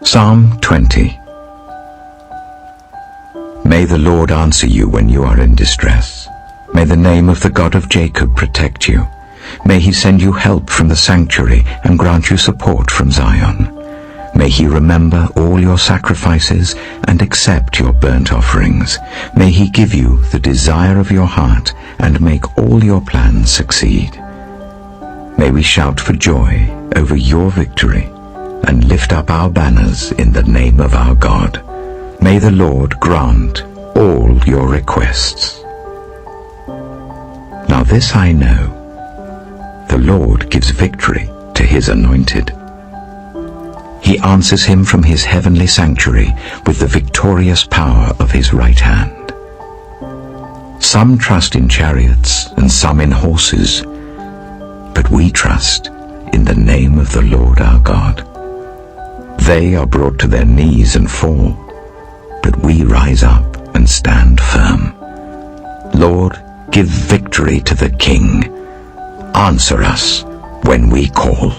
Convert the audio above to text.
Psalm 20. May the Lord answer you when you are in distress. May the name of the God of Jacob protect you. May he send you help from the sanctuary and grant you support from Zion. May he remember all your sacrifices and accept your burnt offerings. May he give you the desire of your heart and make all your plans succeed. May we shout for joy over your victory and lift up our banners in the name of our God. May the Lord grant all your requests. Now this I know, the Lord gives victory to his anointed. He answers him from his heavenly sanctuary with the victorious power of his right hand. Some trust in chariots and some in horses, but we trust in the name of the Lord our God. They are brought to their knees and fall, but we rise up and stand firm. Lord, give victory to the King. Answer us when we call.